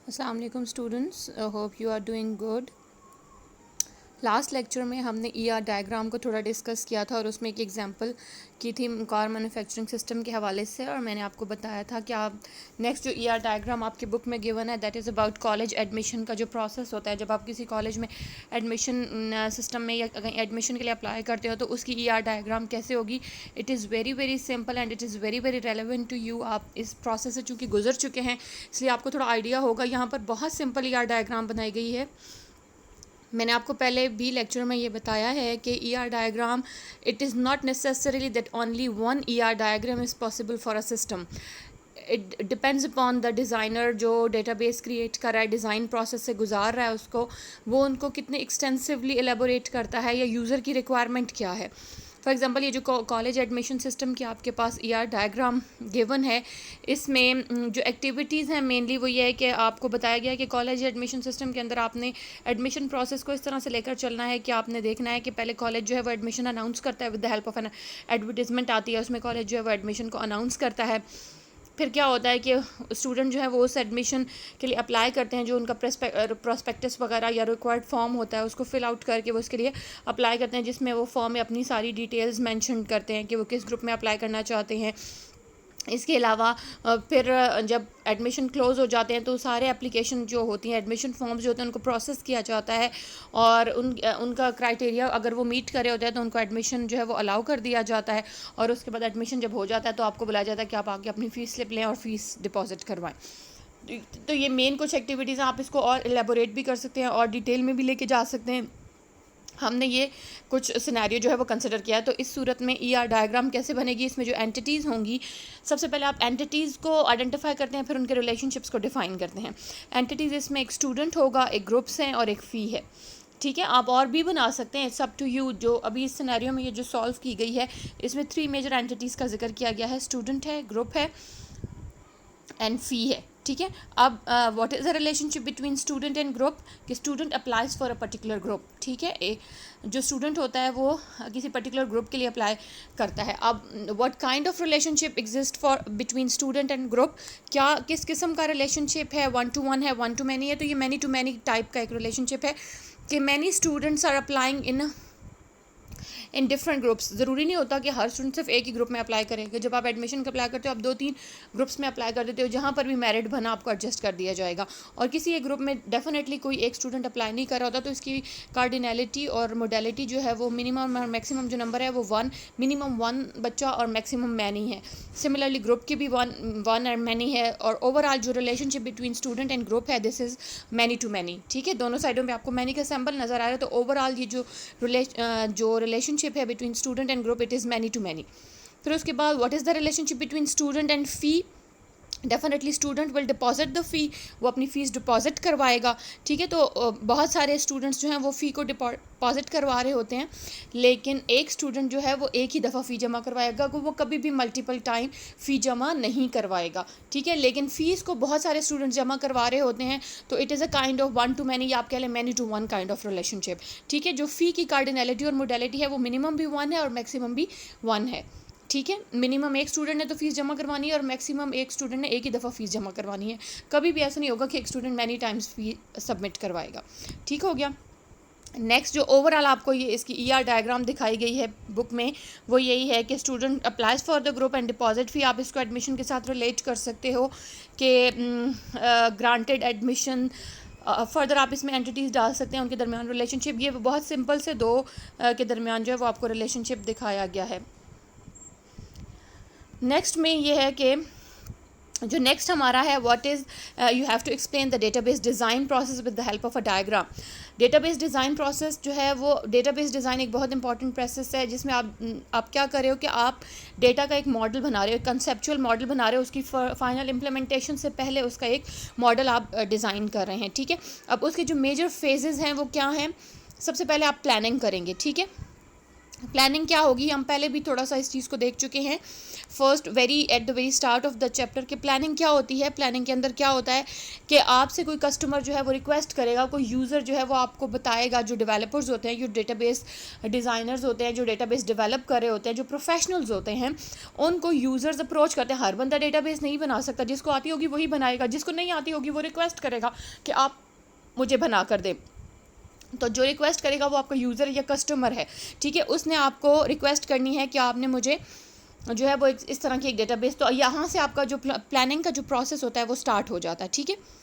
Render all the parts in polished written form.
अस्सलाम वालेकुम students, hope you are doing good. Last lecture में हमने ईआर डायग्राम को थोड़ा डिस्कस किया था और उसमें एक एग्जांपल की थी कार मैन्युफैक्चरिंग सिस्टम के हवाले से, और मैंने आपको बताया था कि आप नेक्स्ट जो ईआर डायग्राम आपकी बुक में गिवन है that is about college admission का जो प्रोसेस होता है। जब आप किसी कॉलेज में एडमिशन सिस्टम में या कहीं एडमिशन के लिए अप्लाई करते हो तो उसकी ईआर डायग्राम कैसे होगी। It is very very simple and it is very very relevant to you. आप इस प्रोसेस से चूँकि गुजर चुके हैं इसलिए आपको थोड़ा आइडिया होगा। यहाँ पर बहुत सिंपल ईआर डायग्राम बनाई गई है। मैंने आपको पहले भी लेक्चर में ये बताया है कि ER diagram, it is not necessarily that only one ER diagram is possible for a system. It depends upon the designer जो डेटाबेस क्रिएट कर रहा है, डिज़ाइन प्रोसेस से गुजार रहा है उसको, वो उनको कितने एक्सटेंसिवली एलेबोरेट करता है या यूज़र की रिक्वायरमेंट क्या है। फॉर एग्ज़ाम्पल ये जो कॉलेज एडमिशन सिस्टम की आपके पास ईआर डायग्राम गिवन है, इसमें जो एक्टिविटीज़ हैं मेनली वो ये है कि आपको बताया गया है कि कॉलेज एडमिशन सिस्टम के अंदर आपने एडमिशन प्रोसेस को इस तरह से लेकर चलना है कि आपने देखना है कि पहले कॉलेज जो है वो एडमिशन अनाउंस करता है with the help of N advertisement आती है, उसमें कॉलेज जो है वो एडमिशन को अनाउंस करता है। फिर क्या होता है कि स्टूडेंट जो है वो उस एडमिशन के लिए अप्लाई करते हैं, जो उनका प्रोस्पेक्टस वगैरह या रिक्वायर्ड फॉर्म होता है उसको फिल आउट करके वो उसके लिए अप्लाई करते हैं, जिसमें वो फॉर्म में अपनी सारी डिटेल्स मेंशन करते हैं कि वो किस ग्रुप में अप्लाई करना चाहते हैं। इसके अलावा फिर जब एडमिशन क्लोज़ हो जाते हैं तो सारे एप्लीकेशन जो होती हैं, एडमिशन फॉर्म्स जो होते हैं, उनको प्रोसेस किया जाता है और उनका क्राइटेरिया अगर वो मीट करे होते हैं तो उनको एडमिशन जो है वो अलाउ कर दिया जाता है। और उसके बाद एडमिशन जब हो जाता है तो आपको बुलाया जाता है कि आप आके अपनी फ़ीस स्लिप लें और फ़ीस डिपॉजिट करवाएं। तो ये मेन कुछ एक्टिविटीज़ हैं, आप इसको और एलेबोरेट भी कर सकते हैं और डिटेल में भी लेके जा सकते हैं। हमने ये कुछ सिनेरियो जो है वो कंसिडर किया है। तो इस सूरत में ईआर डायग्राम कैसे बनेगी, इसमें जो एंटिटीज़ होंगी, सबसे पहले आप एंटिटीज़ को आइडेंटिफाई करते हैं, फिर उनके रिलेशनशिप्स को डिफाइन करते हैं। एंटिटीज़ इसमें एक स्टूडेंट होगा, एक ग्रुप्स हैं और एक फ़ी है। ठीक है, आप और भी बना सकते हैं, इट्स अप टू यू। जो अभी इस सिनेरियो में ये जो सॉल्व की गई है इसमें 3 मेजर एंटिटीज़ का जिक्र किया गया है, स्टूडेंट है, ग्रुप है एंड फ़ी है। ठीक है, अब what is the relationship between student and group, कि student applies for a particular group. ठीक है, जो स्टूडेंट होता है वो किसी पर्टिकुलर ग्रुप के लिए अप्लाई करता है। अब what kind of relationship exist for between student and group, क्या किस किस्म का रिलेशनशिप है, 1 to 1 है, 1 to many है। तो ये मैनी टू मैनी टाइप का एक रिलेशनशिप है कि many students are applying in different groups. ज़रूरी नहीं होता कि हर स्टूडेंट सिर्फ एक ही ग्रुप में अप्लाई करेंगे। जब आप एडमिशन का अप्लाई करते हो आप 2-3 ग्रुप्स में अप्लाई कर देते हो, जहाँ पर भी मेरिट बना आपको एडजस्ट कर दिया जाएगा। और किसी एक ग्रुप में डेफिनेटली कोई एक स्टूडेंट अप्लाई नहीं कर रहा होता तो इसकी कार्डिनलिटी और मोडेलिटी जो है वो मिनिमम और मैक्सिमम जो नंबर है वो 1, मिनिमम 1 बच्चा और मैक्सिमम मैनी है। सिमिलरली ग्रुप की भी 1 और मैनी है, और ओवरऑल जो relationship between student and group है this is many to many. ठीक है, दोनों साइडों में आपको मैनी का सैम्पल नज़र आ रहा है। तो ओवरऑल ये जो रिलेशनशिप है between student and group, it is many to many. फिर उसके बाद what is the relationship between student and fee, definitely student will deposit the fee, वो अपनी फ़ीस डिपॉजिट करवाएगा। ठीक है, तो बहुत सारे स्टूडेंट्स जो हैं वो फ़ी को डिपॉजिट करवा रहे होते हैं, लेकिन एक स्टूडेंट जो है वो एक ही दफ़ा फ़ी जमा करवाएगा, वो कभी भी मल्टीपल टाइम फ़ी जमा नहीं करवाएगा। ठीक है, लेकिन फ़ीस को बहुत सारे स्टूडेंट्स जमा करवा रहे होते हैं तो it is a kind of 1 to many, या आप कह लें many to 1 kind of relationship. ठीक है, जो फ़ी की कार्डिनलिटी और मोडेलिटी है वो मिनिमम भी 1 है और मैक्सिमम भी 1 है। ठीक है, मिनिमम एक स्टूडेंट ने तो फीस जमा करवानी है और मैक्सिमम एक स्टूडेंट ने एक ही दफ़ा फीस जमा करवानी है। कभी भी ऐसा नहीं होगा कि एक स्टूडेंट मैनी टाइम्स फी सबमिट करवाएगा। ठीक हो गया। नेक्स्ट जो ओवरऑल आपको ये इसकी ईआर डायग्राम दिखाई गई है बुक में वो यही है कि student applies for the group and deposit fee. आप इसको एडमिशन के साथ रिलेट कर सकते हो कि ग्रांटेड एडमिशन। फर्दर आप इसमें एंटिटीज़ डाल सकते हैं, उनके दरमियान रिलेशनशिप। ये बहुत सिंपल से दो के दरमियान जो है वो आपको रिलेशनशिप दिखाया गया है। नेक्स्ट में ये है कि जो नेक्स्ट हमारा है what is you have to explain the database design process with the help of a diagram. Database design process जो है वो डेटाबेस डिज़ाइन एक बहुत इंपॉर्टेंट प्रोसेस है जिसमें आप क्या कर रहे हो कि आप डेटा का एक मॉडल बना रहे हो, एक कंसेप्चुअल मॉडल बना रहे हो। उसकी फाइनल इम्प्लीमेंटेशन से पहले उसका एक मॉडल आप डिज़ाइन कर रहे हैं। ठीक है, अब उसके जो मेजर फेजेज़ हैं वो क्या हैं। सबसे पहले आप प्लानिंग करेंगे। ठीक है, प्लानिंग क्या होगी, हम पहले भी थोड़ा सा इस चीज़ को देख चुके हैं first at the very start of the chapter कि प्लानिंग क्या होती है। प्लानिंग के अंदर क्या होता है कि आपसे कोई कस्टमर जो है वो रिक्वेस्ट करेगा, कोई यूज़र जो है वो आपको बताएगा, जो डेवलपर्स होते हैं, जो डेटाबेस डिज़ाइनर्स होते हैं, जो डेटाबेस डेवलप कर रहे होते हैं, जो प्रोफेशनल्स होते हैं, उनको यूज़र्स अप्रोच करते हैं। हर बंदा डेटाबेस नहीं बना सकता, जिसको आती होगी वही बनाएगा, जिसको नहीं आती होगी वो रिक्वेस्ट करेगा कि आप मुझे बना कर दें। तो जो रिक्वेस्ट करेगा वो आपका यूज़र या कस्टमर है, ठीक है। उसने आपको रिक्वेस्ट करनी है कि आपने मुझे जो है वो इस तरह की एक डेटाबेस, तो यहाँ से आपका जो प्लानिंग का जो प्रोसेस होता है वो स्टार्ट हो जाता है, ठीक है।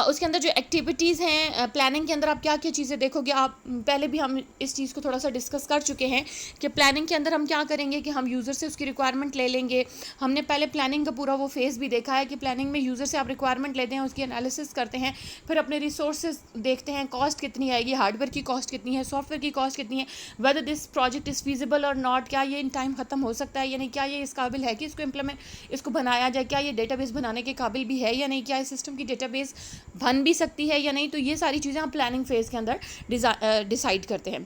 उसके अंदर जो एक्टिविटीज़ हैं प्लानिंग के अंदर आप क्या क्या चीज़ें देखोगे, आप पहले भी हम इस चीज़ को थोड़ा सा डिस्कस कर चुके हैं कि प्लानिंग के अंदर हम क्या करेंगे कि हम यूज़र से उसकी रिक्वायरमेंट ले लेंगे। हमने पहले प्लानिंग का पूरा वो फेज़ भी देखा है कि प्लानिंग में यूज़र से आप रिक्वायरमेंट लेते हैं, उसकी एनालिसिस करते हैं, फिर अपने रिसोर्सेज देखते हैं, कॉस्ट कितनी आएगी, हार्डवेयर की कॉस्ट कितनी है, सॉफ्टवेयर की कॉस्ट कितनी है, whether this project is feasible और नॉट, क्या ये इन टाइम ख़त्म हो सकता है या नहीं, क्या ये इस काबिल है कि इसको बनाया जाए, क्या ये डेटाबेस बनाने के काबिल भी है या नहीं, क्या इस सिस्टम की डेटाबेस बन भी सकती है या नहीं। तो ये सारी चीज़ें हम प्लानिंग फेज़ के अंदर डिसाइड करते हैं।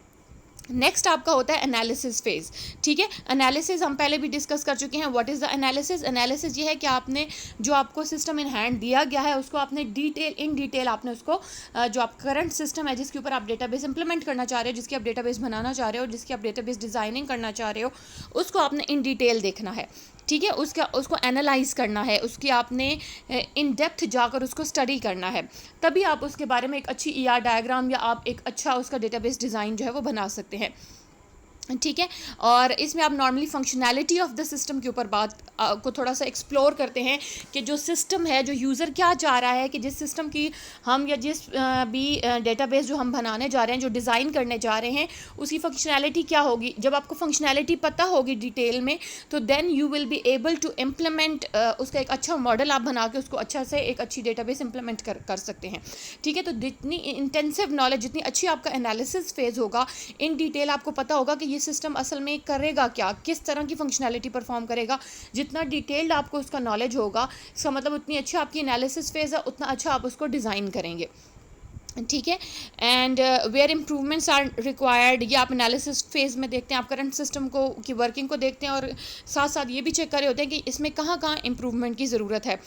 नेक्स्ट आपका होता है एनालिसिस फेज़, ठीक है। एनालिसिस हम पहले भी डिस्कस कर चुके हैं। What is the analysis? Analysis ये है कि आपने जो आपको सिस्टम इन हैंड दिया गया है उसको आपने इन डिटेल आपने उसको जो आप करंट सिस्टम है जिसके ऊपर आप डेटाबेस इंप्लीमेंट करना चाह रहे हो, जिसकी आप डेटाबेस बनाना चाह रहे हो, जिसकी आप डेटाबेस डिज़ाइनिंग करना चाह रहे हो, उसको आपने इन डिटेल देखना है, ठीक है। उसको एनालाइज करना है, उसकी आपने इन डेप्थ जाकर उसको स्टडी करना है, तभी आप उसके बारे में एक अच्छी ईआर डायग्राम या आप एक अच्छा उसका डेटाबेस डिज़ाइन जो है वो बना सकते हैं, ठीक है। और इसमें आप normally functionality of the system के ऊपर बात को थोड़ा सा एक्सप्लोर करते हैं कि जो सिस्टम है, जो यूज़र क्या चाह रहा है कि जिस सिस्टम की हम या जिस भी डेटाबेस जो हम बनाने जा रहे हैं, जो डिज़ाइन करने जा रहे हैं, उसकी फंक्शनैलिटी क्या होगी। जब आपको फंक्शनैलिटी पता होगी डिटेल में, तो then you will be able to implement उसका एक अच्छा मॉडल आप बना के उसको अच्छा से एक अच्छी डेटाबेस इंप्लीमेंट कर सकते हैं, ठीक है। तो जितनी इंटेंसिव नॉलेज, जितनी अच्छी आपका एनालिसिस फेज़ होगा, इन डिटेल आपको पता होगा कि ये सिस्टम असल में करेगा क्या, किस तरह की फंक्शनैलिटी परफॉर्म करेगा। जितना डिटेल्ड आपको उसका नॉलेज होगा, इसका मतलब उतनी अच्छी आपकी एनालिसिस फेज़ है, उतना अच्छा आप उसको डिज़ाइन करेंगे, ठीक है। And where improvements are required, ये आप एनालिसिस फेज़ में देखते हैं, आप करंट सिस्टम को की वर्किंग को देखते हैं और साथ साथ ये भी चेक कर रहे होते हैं कि इसमें कहाँ कहाँ इम्प्रूवमेंट की ज़रूरत है।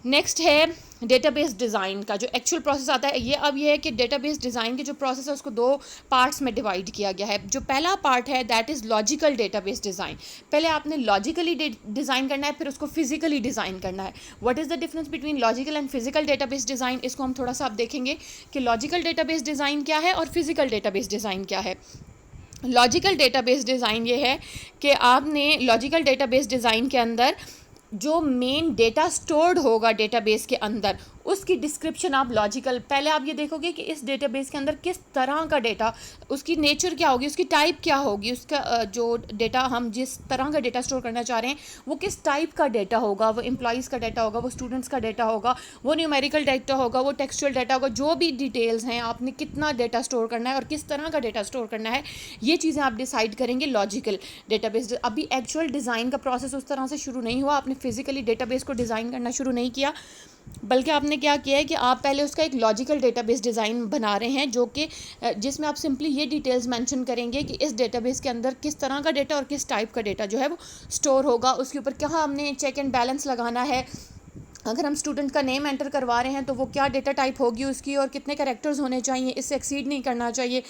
नेक्स्ट है डेटाबेस डिज़ाइन का जो एक्चुअल प्रोसेस आता है। ये है कि डेटाबेस डिज़ाइन के जो प्रोसेस है उसको दो पार्ट्स में डिवाइड किया गया है। जो पहला पार्ट है that is logical database design. पहले आपने लॉजिकली डिज़ाइन करना है, फिर उसको फिजिकली डिज़ाइन करना है। What is the difference between logical and physical database design, इसको हम थोड़ा सा आप देखेंगे कि लॉजिकल डेटाबेस डिज़ाइन क्या है और फिजिकल डेटाबेस डिज़ाइन क्या है। लॉजिकल डेटाबेस डिज़ाइन ये है कि आपने लॉजिकल डेटाबेस डिज़ाइन के अंदर जो मेन डेटा स्टोर्ड होगा डेटाबेस के अंदर, उसकी डिस्क्रिप्शन आप लॉजिकल, पहले आप ये देखोगे कि इस डेटाबेस के अंदर किस तरह का डेटा, उसकी नेचर क्या होगी, उसकी टाइप क्या होगी, उसका जो डेटा हम जिस तरह का डेटा स्टोर करना चाह रहे हैं वो किस टाइप का डेटा होगा, वो एम्प्लॉइज़ का डेटा होगा, वो स्टूडेंट्स का डेटा होगा, वो न्यूमेरिकल डेटा होगा, वो टेक्सचुअल डेटा होगा, जो भी डिटेल्स हैं आपने कितना डेटा स्टोर करना है और किस तरह का डेटा स्टोर करना है, ये चीज़ें आप डिसाइड करेंगे लॉजिकल डेटाबेस। अभी एक्चुअल डिज़ाइन का प्रोसेस उस तरह से शुरू नहीं हुआ, आपने फिजिकली डेटाबेस को डिज़ाइन करना शुरू नहीं किया, बल्कि आपने क्या किया है कि आप पहले उसका एक लॉजिकल डेटाबेस डिज़ाइन बना रहे हैं, जो कि जिसमें आप सिंपली ये डिटेल्स मेंशन करेंगे कि इस डेटाबेस के अंदर किस तरह का डेटा और किस टाइप का डेटा जो है वो स्टोर होगा, उसके ऊपर क्या हमने चेक एंड बैलेंस लगाना है। अगर हम स्टूडेंट का नेम एंटर करवा रहे हैं तो वो क्या डेटा टाइप होगी उसकी और कितने कैरेक्टर्स होने चाहिए, इससे एक्सीड नहीं करना चाहिए।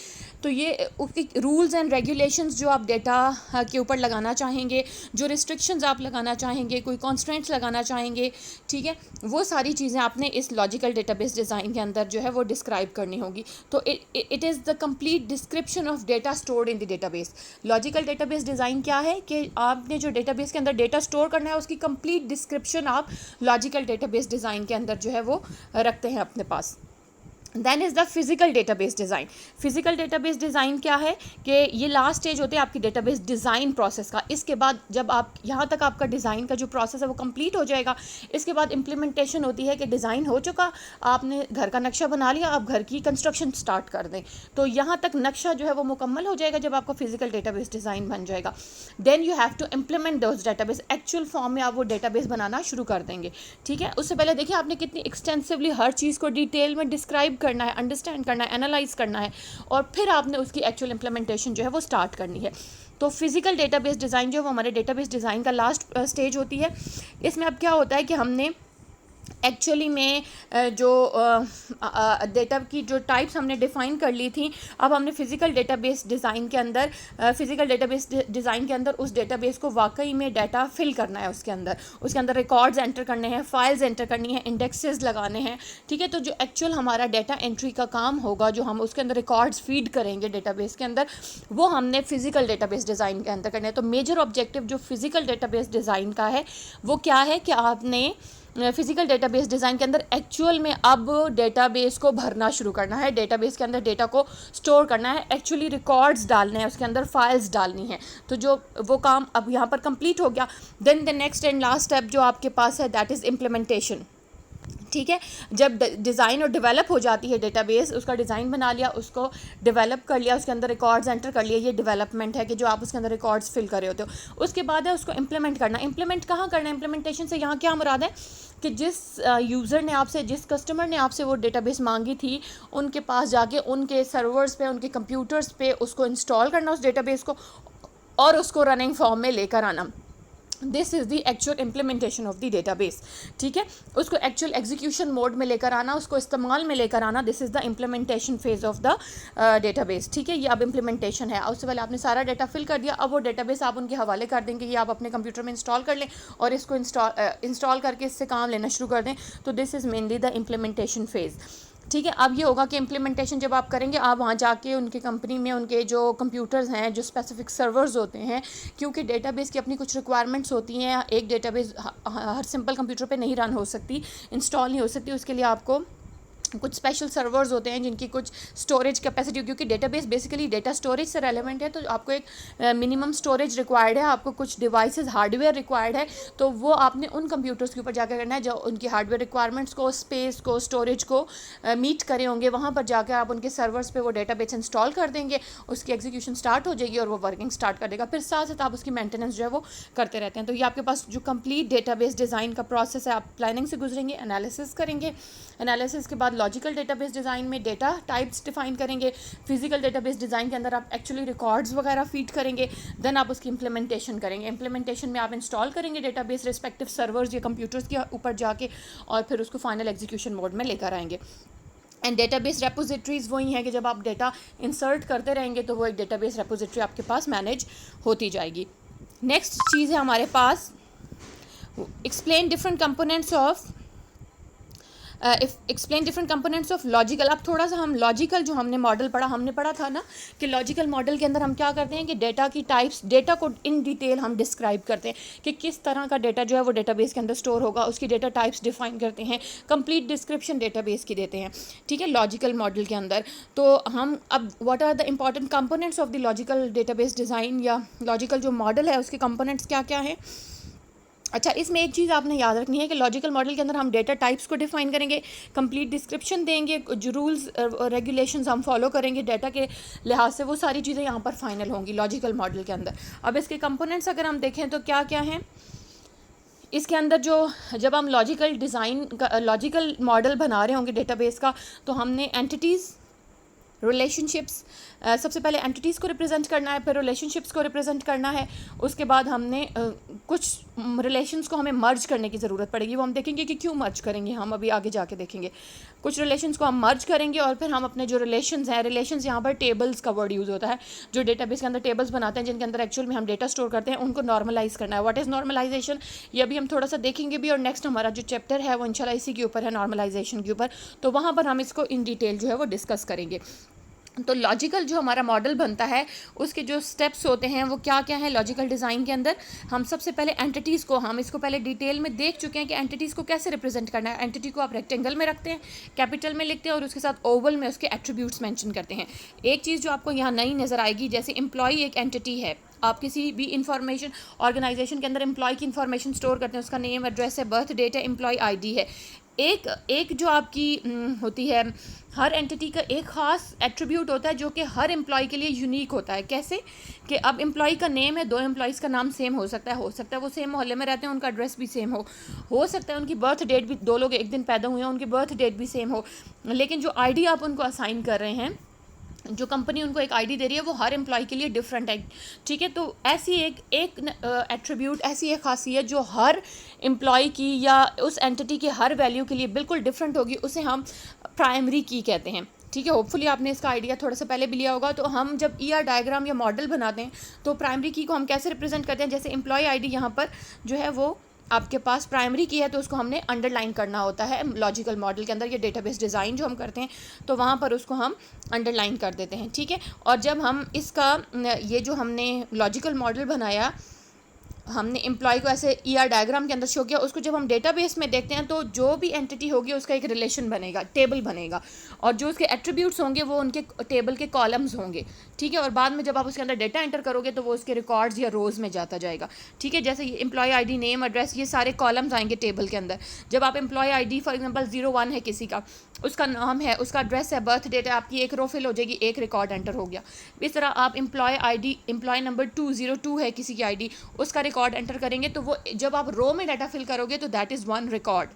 तो ये उसकी रूल्स एंड रेगुलेशंस जो आप डेटा के ऊपर लगाना चाहेंगे, जो रिस्ट्रिक्शंस आप लगाना चाहेंगे, कोई कॉन्स्ट्रेंट्स लगाना चाहेंगे, ठीक है, वो सारी चीज़ें आपने इस लॉजिकल डेटाबेस डिज़ाइन के अंदर जो है वो डिस्क्राइब करनी होगी। तो it is the complete description of data stored in the database. Logical database design क्या है कि आपने जो डेटाबेस के अंदर डेटा स्टोर करना है उसकी कंप्लीट डिस्क्रिप्शन आप लॉजिकल डेटाबेस डिज़ाइन के अंदर जो है वो रखते हैं अपने पास। Then is the physical database design. Physical database design क्या है कि ये लास्ट स्टेज होते हैं आपकी डेटाबेस डिज़ाइन प्रोसेस का। इसके बाद जब आप यहाँ तक आपका डिज़ाइन का जो प्रोसेस है वो कंप्लीट हो जाएगा, इसके बाद इम्प्लीमेंटेशन होती है कि डिज़ाइन हो चुका, आपने घर का नक्शा बना लिया, आप घर की कंस्ट्रक्शन स्टार्ट कर दें। तो यहाँ तक नक्शा जो है वो मुकम्मल हो जाएगा जब आपका फिजिकल डेटाबेस डिज़ाइन बन जाएगा। Then you have to implement those database, actual form में आप वो डेटाबेस बनाना शुरू कर देंगे, ठीक है। उससे पहले देखिए आपने कितनी एक्सटेंसिवली हर चीज़ को डिटेल में डिस्क्राइब करना है, अंडरस्टैंड करना है, एनालाइज करना है, और फिर आपने उसकी एक्चुअल इम्प्लीमेंटेशन जो है वो स्टार्ट करनी है। तो फिजिकल डेटाबेस डिज़ाइन जो है वो हमारे डेटाबेस डिज़ाइन का लास्ट स्टेज होती है। इसमें अब क्या होता है कि हमने एक्चुअली में जो डेटा की जो टाइप्स हमने डिफ़ाइन कर ली थी, अब हमने फ़िज़िकल डेटाबेस डिज़ाइन के अंदर उस डेटाबेस को वाकई में डाटा फिल करना है, उसके अंदर रिकॉर्ड्स एंटर करने हैं, फाइल्स एंटर करनी है, इंडेक्सेस लगाने हैं, ठीक है। तो जो एक्चुअल हमारा डाटा एंट्री का काम होगा, जो हम उसके अंदर रिकॉर्ड्स फीड करेंगे डेटाबेस के अंदर, वो हमने फ़िज़िकल डेटाबेस डिज़ाइन के अंदर करना है। तो मेजर ऑब्जेक्टिव जो फ़िज़िकल डेटाबेस डिज़ाइन का है वो क्या है कि आपने फिजिकल डेटाबेस डिज़ाइन के अंदर एक्चुअल में अब डेटाबेस को भरना शुरू करना है, डेटाबेस के अंदर डेटा को स्टोर करना है, एक्चुअली रिकॉर्ड्स डालने हैं, उसके अंदर फाइल्स डालनी है। तो जो वो काम अब यहाँ पर कंप्लीट हो गया। Then the next and last step जो आपके पास है दैट इज़ इम्प्लीमेंटेशन, ठीक है। जब डिज़ाइन और डेवलप हो जाती है डेटाबेस, उसका डिज़ाइन बना लिया, उसको डेवलप कर लिया, उसके अंदर रिकॉर्ड्स एंटर कर लिए, ये डेवलपमेंट है कि जो आप उसके अंदर रिकॉर्ड्स फिल कर रहे होते हो। उसके बाद है उसको इम्प्लीमेंट करना। इम्प्लीमेंट कहाँ करना है? इम्प्लीमेंटेशन से यहाँ क्या मुराद है कि जिस यूज़र ने आपसे, जिस कस्टमर ने आपसे वो डेटाबेस मांगी थी, उनके पास जाके उनके सर्वर्स पे, उनके कंप्यूटर्स पे उसको इंस्टॉल करना उस डेटाबेस को, और उसको रनिंग फॉर्म में लेकर आना। This is the actual implementation of the database, ठीक है। उसको एक्चुअल एग्जीक्यूशन मोड में लेकर आना, उसको इस्तेमाल में लेकर आना, this is the implementation phase of the database, ठीक है। ये अब इम्प्लीमेंटेशन है। उससे पहले आपने सारा डाटा फिल कर दिया, अब वो डेटाबेस आप उनके हवाले कर देंगे, ये आप अपने कंप्यूटर में इंस्टॉल कर लें और इसको इंस्टॉल करके इससे काम लेना शुरू कर दें। तो this is mainly the implementation phase, ठीक है। अब ये होगा कि इम्प्लीमेंटेशन जब आप करेंगे, आप वहाँ जाके उनके कंपनी में उनके जो कंप्यूटर्स हैं, जो स्पेसिफिक सर्वर्स होते हैं, क्योंकि डेटाबेस की अपनी कुछ रिक्वायरमेंट्स होती हैं, एक डेटाबेस हर सिंपल कंप्यूटर पे नहीं रन हो सकती, इंस्टॉल नहीं हो सकती, उसके लिए आपको कुछ स्पेशल सर्वर्स होते हैं जिनकी कुछ स्टोरेज कैपेसिटी, क्योंकि डेटाबेस बेसिकली डेटा स्टोरेज से रेलेवेंट है, तो आपको एक मिनिमम स्टोरेज रिक्वायर्ड है, आपको कुछ डिवाइसेस हार्डवेयर रिक्वायर्ड है, तो वो आपने उन कंप्यूटर्स के ऊपर जाकर करना है जो उनकी हार्डवेयर रिक्वायरमेंट्स को, स्पेस को, स्टोरेज को मीट करे होंगे। वहाँ पर जाकर आप उनके सर्वर्स पर वो डेटाबेस इंस्टॉल कर देंगे, उसकी एग्जीक्यूशन स्टार्ट हो जाएगी और वो वर्किंग स्टार्ट कर देगा। फिर साथ साथ आप उसकी मेंटेनेंस जो है वो करते रहते हैं। तो ये आपके पास जो कंप्लीट डेटाबेस डिज़ाइन का प्रोसेस है, आप प्लानिंग से गुजरेंगे, एनालिसिस करेंगे, एनालिसिस के बाद लॉजिकल डेटाबेस डिज़ाइन में डेटा टाइप्स डिफाइन करेंगे, फिजिकल डेटाबेस डिज़ाइन के अंदर आप एक्चुअली रिकॉर्ड्स वगैरह फीड करेंगे, देन आप उसकी इम्प्लीमेंटेशन करेंगे। इम्प्लीमेंटेशन में आप इंस्टॉल करेंगे डेटाबेस रिस्पेक्टिव सर्वर्स या कंप्यूटर्स के ऊपर जाके, और फिर उसको फाइनल एग्जीक्यूशन मोड में लेकर आएंगे। एंड डेटाबेस रेपोजिटरीज़ वही हैं कि जब आप डेटा इंसर्ट करते रहेंगे तो वो एक डेटाबेस रेपोजिटरी आपके पास मैनेज होती जाएगी। नेक्स्ट चीज़ है हमारे पास explain different components of explain different components of logical. अब थोड़ा सा हम लॉजिकल जो हमने मॉडल पढ़ा, हमने पढ़ा था ना कि लॉजिकल मॉडल के अंदर हम क्या करते हैं कि डेटा की टाइप्स, डेटा को इन डिटेल हम डिस्क्राइब करते हैं कि किस तरह का डेटा जो है वो डेटाबेस के अंदर स्टोर होगा, उसकी डेटा टाइप्स डिफाइन करते हैं, कंप्लीट डिस्क्रिप्शन डेटाबेस की देते हैं, ठीक है, लॉजिकल मॉडल के अंदर। तो हम अब what are the important components of the logical database design, या लॉजिकल जो मॉडल है उसके कंपोनेंट्स क्या क्या हैं। अच्छा, इसमें एक चीज़ आपने याद रखनी है कि लॉजिकल मॉडल के अंदर हम डेटा टाइप्स को डिफाइन करेंगे, कंप्लीट डिस्क्रिप्शन देंगे, जो रूल्स रेगुलेशंस हम फॉलो करेंगे डेटा के लिहाज से, वो सारी चीज़ें यहाँ पर फाइनल होंगी लॉजिकल मॉडल के अंदर। अब इसके कंपोनेंट्स अगर हम देखें तो क्या क्या हैं इसके अंदर, जो जब हम लॉजिकल डिज़ाइन का लॉजिकल मॉडल बना रहे होंगे डेटाबेस का, तो हमने एंटिटीज़, रिलेशनशिप्स, सबसे पहले एंटिटीज़ को रिप्रेजेंट करना है, फिर रिलेशनशिप्स को रिप्रेजेंट करना है, उसके बाद हमने कुछ रिलेशंस को हमें मर्ज करने की ज़रूरत पड़ेगी, वो हम देखेंगे कि क्यों मर्ज करेंगे, हम अभी आगे जाके देखेंगे। कुछ रिलेशंस को हम मर्ज करेंगे और फिर हम अपने जो रिलेशंस हैं, रिलेशंस यहाँ पर टेबल्स का वर्ड यूज़ होता है, जो डेटाबेस के अंदर टेबल्स बनाते हैं जिनके अंदर एक्चुअल में हम डेटा स्टोर करते हैं, उनको नॉर्मलाइज़ करना है। व्हाट इज़ नॉर्मलाइजेशन, ये अभी हम थोड़ा सा देखेंगे भी, और नेक्स्ट हमारा जो चैप्टर है वो इंशाल्लाह इसी के ऊपर है, नॉर्मलाइजेशन के ऊपर, तो वहाँ पर हम इसको इन डिटेल जो है वो डिस्कस करेंगे। तो लॉजिकल जो हमारा मॉडल बनता है उसके जो स्टेप्स होते हैं वो क्या क्या हैं लॉजिकल डिज़ाइन के अंदर। हम सबसे पहले एंटिटीज़ को, हम इसको पहले डिटेल में देख चुके हैं कि एंटिटीज़ को कैसे रिप्रेजेंट करना है। एंटिटी को आप रेक्टेंगल में रखते हैं, कैपिटल में लिखते हैं, और उसके साथ ओवल में उसके एट्रीब्यूट्स मेंशन करते हैं। एक चीज़ जो आपको यहाँ नई नज़र आएगी, जैसे एम्प्लॉई एक एंटिटी है, आप किसी भी इंफॉर्मेशन ऑर्गेनाइजेशन के अंदर एम्प्लॉय की इंफॉर्मेशन स्टोर करते हैं, उसका नेम, एड्रेस है, बर्थ डेट है, एम्प्लॉय आईडी है। एक एक जो आपकी होती है, हर एंटिटी का एक ख़ास एट्रीब्यूट होता है जो कि हर एम्प्लॉय के लिए यूनिक होता है। कैसे कि अब एम्प्लॉय का नेम है, दो एम्प्लॉयज़ का नाम सेम हो सकता है वो सेम मोहल्ले में रहते हैं, उनका एड्रेस भी सेम हो सकता है उनकी बर्थ डेट भी, दो लोग एक दिन पैदा हुए हैं, उनकी बर्थ डेट भी सेम हो, लेकिन जो आईडी आप उनको असाइन कर रहे हैं, जो कंपनी उनको एक आईडी दे रही है, वो हर एम्प्लॉय के लिए डिफरेंट है। ठीक है, तो ऐसी एक एक एट्रीब्यूट, ऐसी एक खासियत जो हर एम्प्लॉय की या उस एंटिटी के हर वैल्यू के लिए बिल्कुल डिफरेंट होगी, उसे हम प्राइमरी की कहते हैं। ठीक है, होपफुली आपने इसका आइडिया थोड़ा सा पहले भी लिया होगा। तो हम जब ईआर डायग्राम या मॉडल बनाते हैं तो प्राइमरी की को हम कैसे रिप्रेजेंट करते हैं, जैसे एम्प्लॉय आईडी यहाँ पर जो है वो आपके पास प्राइमरी की है, तो उसको हमने अंडरलाइन करना होता है लॉजिकल मॉडल के अंदर, या डेटाबेस डिज़ाइन जो हम करते हैं तो वहाँ पर उसको हम अंडरलाइन कर देते हैं। ठीक है, और जब हम इसका ये जो हमने लॉजिकल मॉडल बनाया, हमने एम्प्लॉय को ऐसे ईआर डायग्राम के अंदर शो किया, उसको जब हम डेटाबेस में देखते हैं तो जो भी एंटिटी होगी उसका एक रिलेशन बनेगा, टेबल बनेगा, और जो उसके एट्रीब्यूट्स होंगे वो उनके टेबल के कॉलम्स होंगे। ठीक है, और बाद में जब आप उसके अंदर डेटा एंटर करोगे तो वो उसके रिकॉर्ड्स या रोज़ में जाता जाएगा। ठीक है, जैसे ये एम्प्लॉय आईडी, नेम, एड्रेस, ये सारे कॉलम्स आएंगे टेबल के अंदर। जब आप एम्प्लॉय आईडी फॉर एग्जांपल 01 है किसी का, उसका नाम है, उसका एड्रेस है, बर्थ डेट है, आपकी एक रो फिल हो जाएगी, एक रिकॉर्ड एंटर हो गया। इस तरह आप एम्प्लॉय आईडी, एम्प्लॉय नंबर 202 है किसी की आईडी, उसका रिकॉर्ड एंटर करेंगे तो वो जब आप रो में डाटा फिल करोगे तो दैट इज़ वन रिकॉर्ड।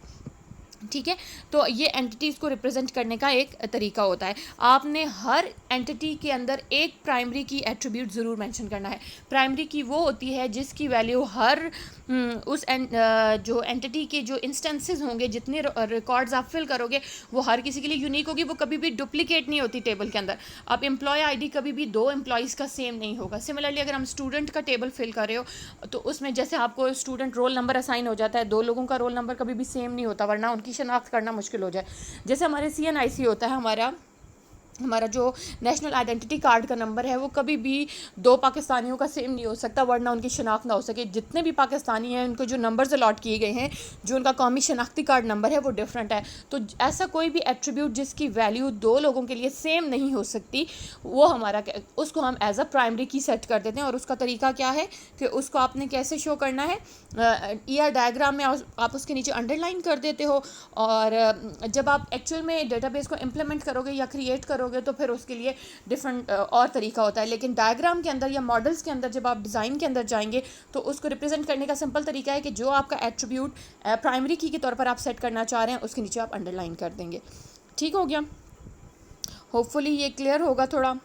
ठीक है, तो ये एंटिटीज़ को रिप्रेजेंट करने का एक तरीका होता है। आपने हर एंटिटी के अंदर एक प्राइमरी की एट्रीब्यूट ज़रूर मेंशन करना है। प्राइमरी की वो होती है जिसकी वैल्यू हर जो एंटिटी के जो इंस्टेंसेस होंगे, जितने रिकॉर्ड्स आप फिल करोगे, वो हर किसी के लिए यूनिक होगी, वो कभी भी डुप्लीकेट नहीं होती टेबल के अंदर। अब एम्प्लॉय आईडी कभी भी दो एम्प्लॉयज़ का सेम नहीं होगा। सिमिलरली अगर हम स्टूडेंट का टेबल फिल कर रहे हो तो उसमें जैसे आपको स्टूडेंट रोल नंबर असाइन हो जाता है, दो लोगों का रोल नंबर कभी भी सेम नहीं होता, वरना उनकी शनाख्त करना मुश्किल हो जाए। जैसे हमारे CNIC होता है, हमारा जो नेशनल आइडेंटिटी कार्ड का नंबर है, वो कभी भी दो पाकिस्तानियों का सेम नहीं हो सकता, वरना उनकी शनाख्त ना हो सके। जितने भी पाकिस्तानी हैं उनको जो नंबर्स अलॉट किए गए हैं, जो उनका कौमी शनाख्ती कार्ड नंबर है, वो डिफरेंट है। तो ऐसा कोई भी एट्रीब्यूट जिसकी वैल्यू दो लोगों के लिए सेम नहीं हो सकती, वो उसको हम एज अ प्राइमरी की सेट कर देते हैं। और उसका तरीका क्या है कि उसको आपने कैसे शो करना है, ईआर डायग्राम में आप उसके नीचे अंडरलाइन कर देते हो, और जब आप एक्चुअल में डेटाबेस को इम्प्लीमेंट करोगे या क्रिएट करोगे तो फिर उसके लिए डिफरेंट और तरीका होता है। लेकिन डायग्राम के अंदर या मॉडल्स के अंदर जब आप डिज़ाइन के अंदर जाएंगे तो उसको रिप्रेजेंट करने का सिंपल तरीका है कि जो आपका एट्रीब्यूट प्राइमरी की के तौर पर आप सेट करना चाह रहे हैं, उसके नीचे आप अंडरलाइन कर देंगे। ठीक हो गया, होपफुली ये क्लियर होगा थोड़ा।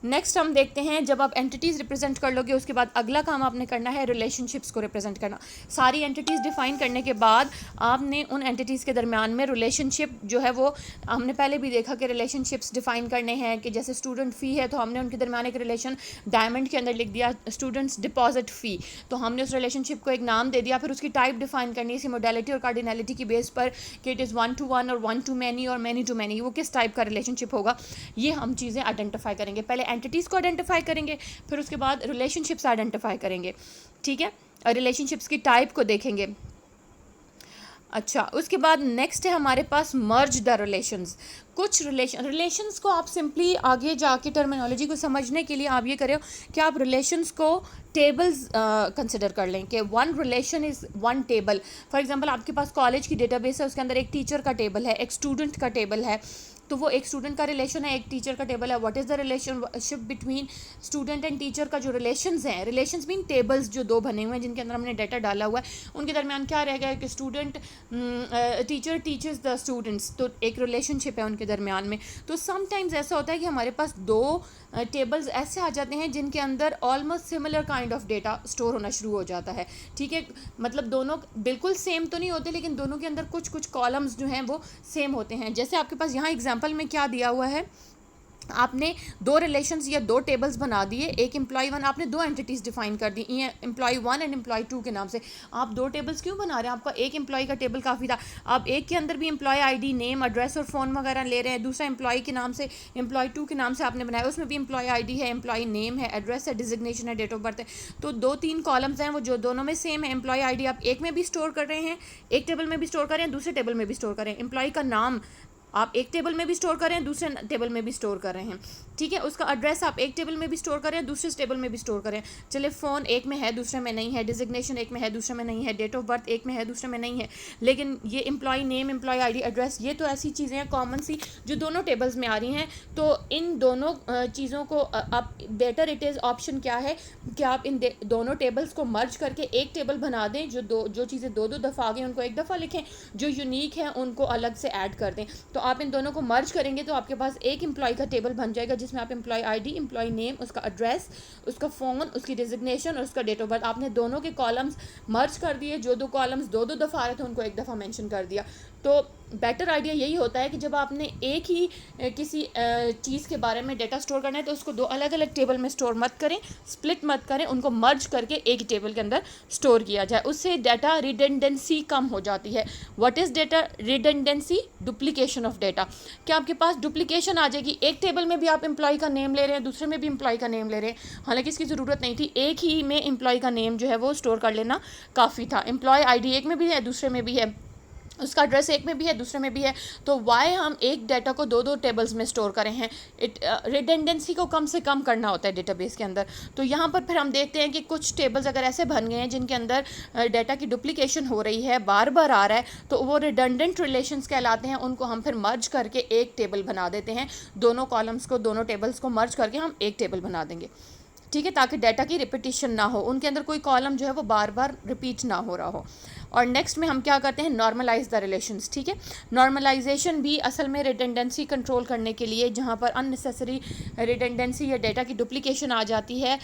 नेक्स्ट हम देखते हैं, जब आप एंटिटीज़ रिप्रेजेंट कर लोगे उसके बाद अगला काम आपने करना है रिलेशनशिप्स को रिप्रेजेंट करना। सारी एंटिटीज़ डिफाइन करने के बाद आपने उन एंटिटीज़ के दरमियान में रिलेशनशिप जो है वो, हमने पहले भी देखा कि रिलेशनशिप्स डिफाइन करने हैं, कि जैसे स्टूडेंट फ़ी है तो हमने उनके दरमियान एक रिलेशन डायमंड के अंदर लिख दिया, स्टूडेंट्स डिपॉजिट फ़ी, तो हमने उस रिलेशनशिप को एक नाम दे दिया। फिर उसकी टाइप डिफाइन करनी है, इसी मोडेलिटी और कार्डिनलिटी की बेस पर कि इट इज़ 1 to 1 और 1 to many और many to many, वो किस टाइप का रिलेशनशिप होगा, ये हम चीज़ें आइडेंटिफाई करेंगे। पहले एंटिटीज़ को आइडेंटिफाई करेंगे, फिर उसके बाद रिलेशनशिप्स आइडेंटिफाई करेंगे। ठीक है, और रिलेशनशिप्स की टाइप को देखेंगे। अच्छा, उसके बाद नेक्स्ट है हमारे पास मर्ज द रिलेशंस। कुछ रिलेशंस को आप सिंपली आगे जाके टर्मिनोलॉजी को समझने के लिए आप ये करें कि आप रिलेशंस को टेबल्स कंसिडर कर लें कि one relation is one table. For example आपके पास कॉलेज की डेटाबेस है, उसके अंदर एक टीचर का टेबल है, एक स्टूडेंट का टेबल है, तो वो एक स्टूडेंट का रिलेशन है, एक टीचर का टेबल है। What is the relationship between student and teacher का जो रिलेशंस हैं, रिलेशंस मीन टेबल्स जो दो बने हुए हैं जिनके अंदर हमने डाटा डाला हुआ है, उनके दरमियान क्या रहेगा कि student teacher teachers the students, तो एक रिलेशनशिप है उनके दरमियान में। तो समटाइम्स ऐसा होता है कि हमारे पास दो टेबल्स ऐसे आ जाते हैं जिनके अंदर almost similar kind of data store होना शुरू हो जाता है। ठीक है, मतलब दोनों बिल्कुल सेम तो नहीं होते, लेकिन दोनों के अंदर कुछ कुछ कॉलम्स जो हैं वो सेम होते हैं। जैसे आपके पास यहाँ एग्जांपल में क्या दिया हुआ है, आपने दो रिलेशंस या दो टेबल्स बना दिए, एक एम्प्लॉय 1, आपने दो एंटिटीज़ डिफाइन कर दी, ये एम्प्लॉय 1 एंड एम्प्लॉय 2 के नाम से। आप दो टेबल्स क्यों बना रहे हैं, आपका एक एम्प्लॉय का टेबल काफ़ी था। आप एक के अंदर भी एम्प्लॉय आईडी, नेम, एड्रेस और फ़ोन वगैरह ले रहे हैं, दूसरा एम्प्लॉय के नाम से, एम्प्लॉय 2 के नाम से आपने बनाया, उसमें भी एम्प्लॉय आईडी है, एम्प्लॉय नेम है, एड्रेस है, डिजिग्नेशन है, डेट ऑफ बर्थ है। तो 2-3 कॉलम्स हैं वो जो दोनों में सेम है। एम्प्लॉय आईडी आप एक में भी स्टोर कर रहे हैं, एक टेबल में भी स्टोर कर रहे हैं, दूसरे टेबल में भी स्टोर कर रहे हैं। एम्प्लॉय का नाम आप एक टेबल में भी स्टोर कर रहे हैं, दूसरे टेबल में भी स्टोर कर रहे हैं, ठीक है। उसका एड्रेस आप एक टेबल में भी स्टोर कर रहे हैं, दूसरे टेबल में भी स्टोर कर रहे हैं। चलिए फ़ोन एक में है, दूसरे में नहीं है, डिजिग्नेशन एक में है, दूसरे में नहीं है, डेट ऑफ बर्थ एक में है, दूसरे में नहीं है, लेकिन ये employee name, employee ID, address, ये तो ऐसी चीज़ें हैं कॉमन सी जो दोनों टेबल्स में आ रही हैं। तो इन दोनों चीज़ों को आप बेटर इट इज़ ऑप्शन क्या है कि आप इन दोनों टेबल्स को मर्ज करके एक टेबल बना दें। जो चीज़ें दो दफ़ा आ गई उनको एक दफ़ा लिखें, जो यूनिक है उनको अलग से ऐड कर दें। तो आप इन दोनों को मर्ज करेंगे तो आपके पास एक एम्प्लॉय का टेबल बन जाएगा जिसमें आप एम्प्लॉय आईडी, एम्प्लॉय नेम, उसका एड्रेस, उसका फ़ोन, उसकी डिजिग्नेशन और उसका डेट ऑफ बर्थ, आपने दोनों के कॉलम्स मर्ज कर दिए। जो दो कॉलम्स दो दफ़ा आ रहे थे उनको एक दफ़ा मेंशन कर दिया। तो बेटर आइडिया यही होता है कि जब आपने एक ही किसी चीज़ के बारे में डेटा स्टोर करना है तो उसको दो अलग अलग टेबल में स्टोर मत करें, स्प्लिट मत करें, उनको मर्ज करके एक टेबल के अंदर स्टोर किया जाए। उससे डाटा रिडंडेंसी कम हो जाती है। What is data redundancy? Duplication of data. क्या आपके पास डुप्लीकेशन आ जाएगी, एक टेबल में भी आप एम्प्लॉय का नेम ले रहे हैं, दूसरे में भी एम्प्लॉय का नेम ले रहे हैं, हालांकि इसकी ज़रूरत नहीं थी। एक ही में एम्प्लॉय का नेम जो है वो स्टोर कर लेना काफ़ी था। एम्प्लॉय आईडी एक में भी है, दूसरे में भी है, उसका एड्रेस एक में भी है, दूसरे में भी है। तो वाई हम एक डाटा को दो टेबल्स में स्टोर करें हैं? रिडंडेंसी को कम से कम करना होता है डेटाबेस के अंदर। तो यहाँ पर फिर हम देखते हैं कि कुछ टेबल्स अगर ऐसे बन गए हैं जिनके अंदर डाटा की डुप्लीकेशन हो रही है, बार बार आ रहा है, तो वो रिडंडेंट रिलेशंस कहलाते हैं। उनको हम फिर मर्ज करके एक टेबल बना देते हैं। दोनों कॉलम्स को, दोनों टेबल्स को मर्ज करके हम एक टेबल बना देंगे, ठीक है, ताकि डाटा की रिपीटिशन ना हो, उनके अंदर कोई कॉलम जो है वो बार बार रिपीट ना हो रहा हो। और नेक्स्ट में हम क्या करते हैं? नॉर्मलाइज द रिलेशंस, ठीक है। नॉर्मलाइजेशन भी असल में रिडंडेंसी कंट्रोल करने के लिए, जहाँ पर अननेसेसरी रिडंडेंसी या डेटा की डुप्लीकेशन आ जाती है,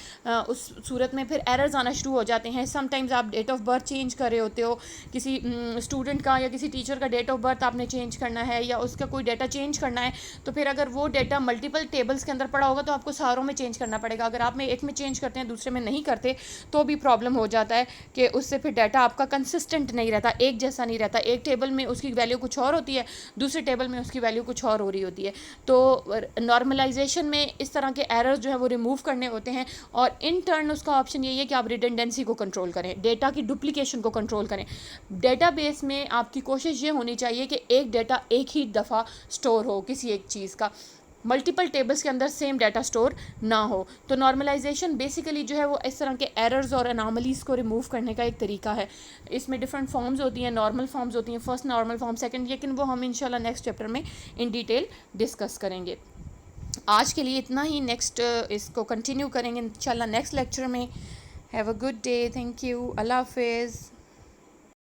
उस सूरत में फिर एरर्स आना शुरू हो जाते हैं। समटाइम्स आप डेट ऑफ बर्थ चेंज कर रहे होते हो, किसी स्टूडेंट का या किसी टीचर का डेट ऑफ बर्थ आपने चेंज करना है या उसका कोई डेटा चेंज करना है, तो फिर अगर वो डेटा मल्टीपल टेबल्स के अंदर पड़ा होगा तो आपको सारों में चेंज करना पड़ेगा। अगर आप में एक में चेंज करते हैं, दूसरे में नहीं करते, तो भी प्रॉब्लम हो जाता है कि उससे फिर डाटा आपका कंसिस्टेंट नहीं रहता, एक जैसा नहीं रहता। एक टेबल में उसकी वैल्यू कुछ और होती है, दूसरे टेबल में उसकी वैल्यू कुछ और हो रही होती है। तो नॉर्मलाइजेशन में इस तरह के एरर्स जो है वो रिमूव करने होते हैं। और इन टर्न उसका ऑप्शन यही है कि आप रिडंडेंसी को कंट्रोल करें, डेटा की डुप्लीकेशन को कंट्रोल करें। डेटाबेस में आपकी कोशिश ये होनी चाहिए कि एक डेटा एक ही दफ़ा स्टोर हो, किसी एक चीज़ का मल्टीपल टेबल्स के अंदर सेम डाटा स्टोर ना हो। तो नॉर्मलाइजेशन बेसिकली जो है वो इस तरह के एरर्स और अनॉमलीज़ को रिमूव करने का एक तरीका है। इसमें डिफरेंट फॉर्म्स होती हैं, नॉर्मल फॉर्म्स होती हैं, फर्स्ट नॉर्मल फॉर्म, सेकंड, लेकिन वो हम इंशाल्लाह नेक्स्ट चैप्टर में इन डिटेल डिस्कस करेंगे। आज के लिए इतना ही, नेक्स्ट इसको कंटिन्यू करेंगे इंशाल्लाह नेक्स्ट लेक्चर में। Have a good day, thank you, अल्लाह हाफिज़।